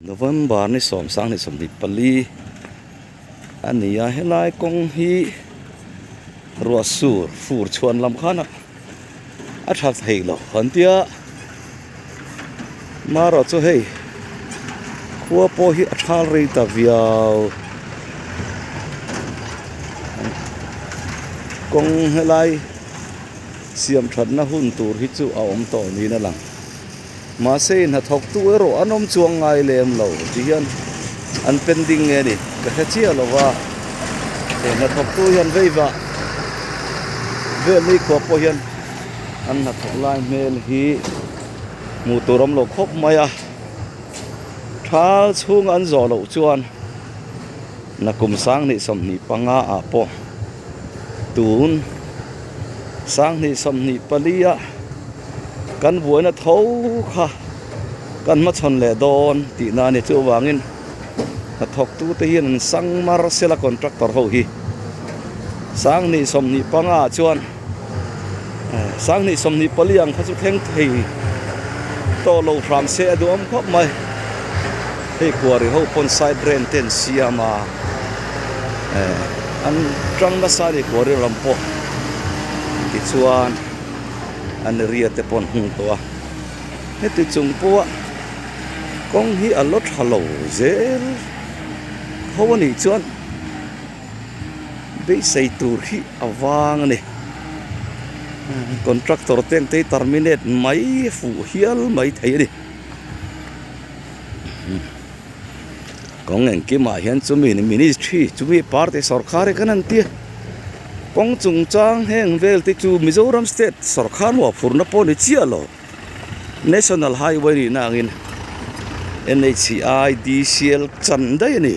November ni som sang ni som di pali ania helai kong hi rua sur fur chuan lam khana a thak thei lo hantia maro chu hei khua po hi a thal rei ta viau kong helai siam that na hun tur hi chu a om to ni na lang ma se na thok tu ero anom chuang ngai lem lo ti hian an pending nge ni ka kha chia lo wa na thok tu hian veiwa ve ni ko po hian an na thok lai mel hi mu turam lo khop maya thal chung an zo lo chuan na kum sang ni som ni panga a po tun sang ni som ni palia kan vuai na tho kha kan ma chon le don ti na ni chu wangin na thok tu te hian sang mar sela contractor ho hi sang ni som ni panga chuan sang ni som ni paliang kha chu thleng thei to lo from se adom khop mai hei Quary ho pon side drain ten siama an trăng na sa ni Quary rampo ti chuan an ria te pon hung to he ti chung po kong hi a lot halo zel ho ni chuan be sei tur hi awang ni contractor ten te terminate mai fu hial mai thei ni kong en ki ma hian chumi ni ministry chumi party sarkar kanan ti kong chung chang heng vel ti chu Mizoram state sarkar wa phurna poni chialo national highway ni nangin NHCI DCL chan dai ni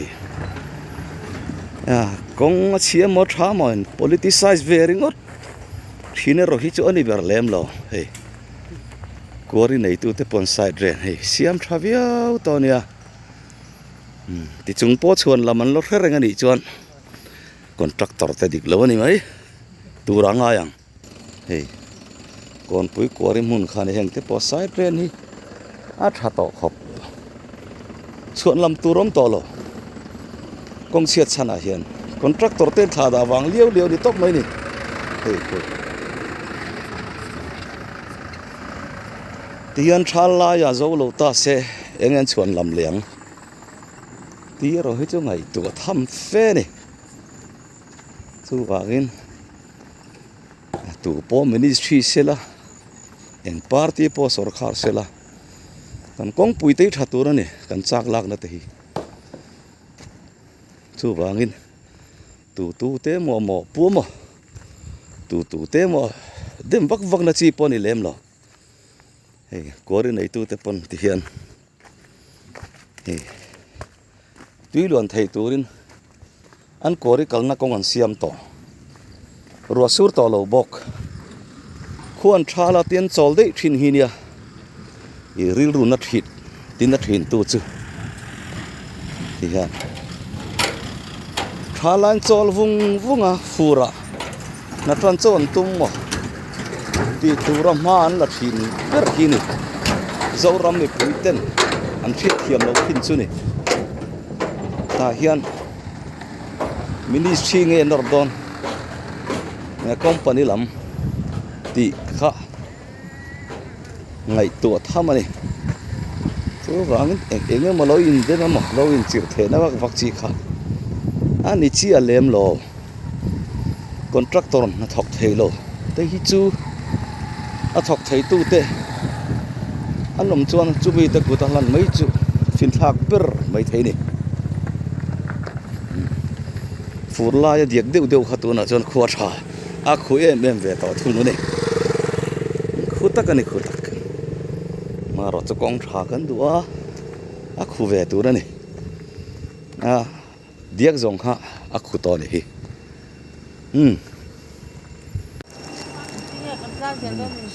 kong chiam mo thamon politicize very ngot thine ro hi chu ani ber lem lo hey Quary nei tu te pon side ren hey siam thaviau to nia ti chung po chuan laman lo thereng ani chuan contractor te dik lo ni mai turanga yang hey Kawnpui Quary mun khani heng te po side ren hi a tha to khop chuan lam turom to lo kong siat chana hian contractor te tha da wang lieu lieu ni tok mai ni hey tian thala ya zo lo ta se engen chuan lam liang ti ro hi chu ngai tu tham fe ni chu wangin tu po ministry sela en party po sarkar sela kan Kawngpui te tha tur ani kan chak lak na te hi chu wangin tu te mo pu mo tu te mo dem vak na chi po ni lem lo hey Quary nei tu te pon ti hian hey tui luan thei turin an Quary kalna kong an siam to rua sur to lo bok khuan thala tian chol dei thin hi nia i ril ru na thit tin na thin tu chu ti hian thalan chol vunga fura na tran chon tum mo ti turam man la thin ber hi ni zoram ni puiten an thit thiam lo thin chu ni ta hian ministry nge nordon nge company lam ti kha ngai tu thamani chu wangin enge ma lo in de ma lo in chir the na vak chi kha ani chi a lem lo contractor na thok thei lo te hi chu a thok thei tu te anom chuan chu bi te ku ta lan mai chu fin thak ber mai thei ni furla ya diak deu khatuna chon khuwa tha a khu em ve to thun ni khu tak ani khu tak ma ro chu kong tha kan duwa a khu ve tu ni diak zong kha a khu to ni hi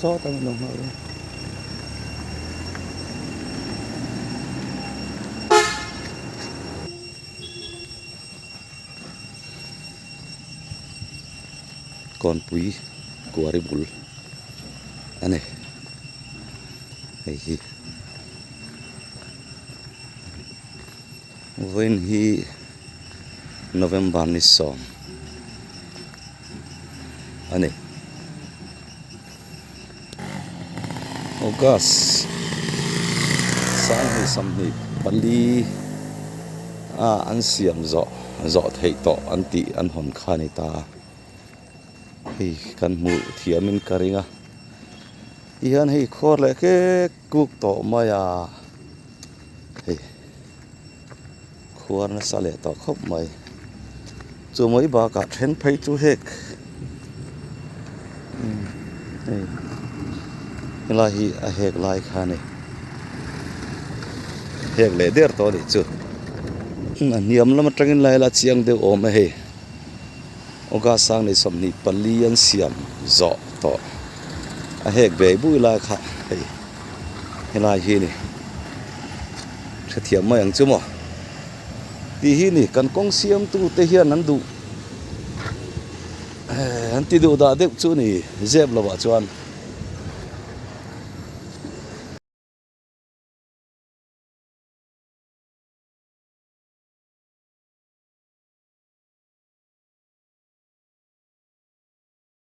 so ta no ma Kawnpui Quary bul ane hei hi When he November ni som ani August sang hi sam ni pali an siam zo theih to an ti an hon khani ta hi kan mu thiamin karinga ian hi khor le ke kuk to maya hei khuar na sale to khop mai chu mai ba ka then phei chu hek la hi a hek lai khani hek le der to ni chu niam lama tangin lai la chiang de om he oga sang ni som ni palian siam zo to a hek be bu la kha hei helai hi ni thiam mai ang chu mo ti hi ni kan kong siam tu te hian an du an ti du da deuh chu ni zeb lo wa chuan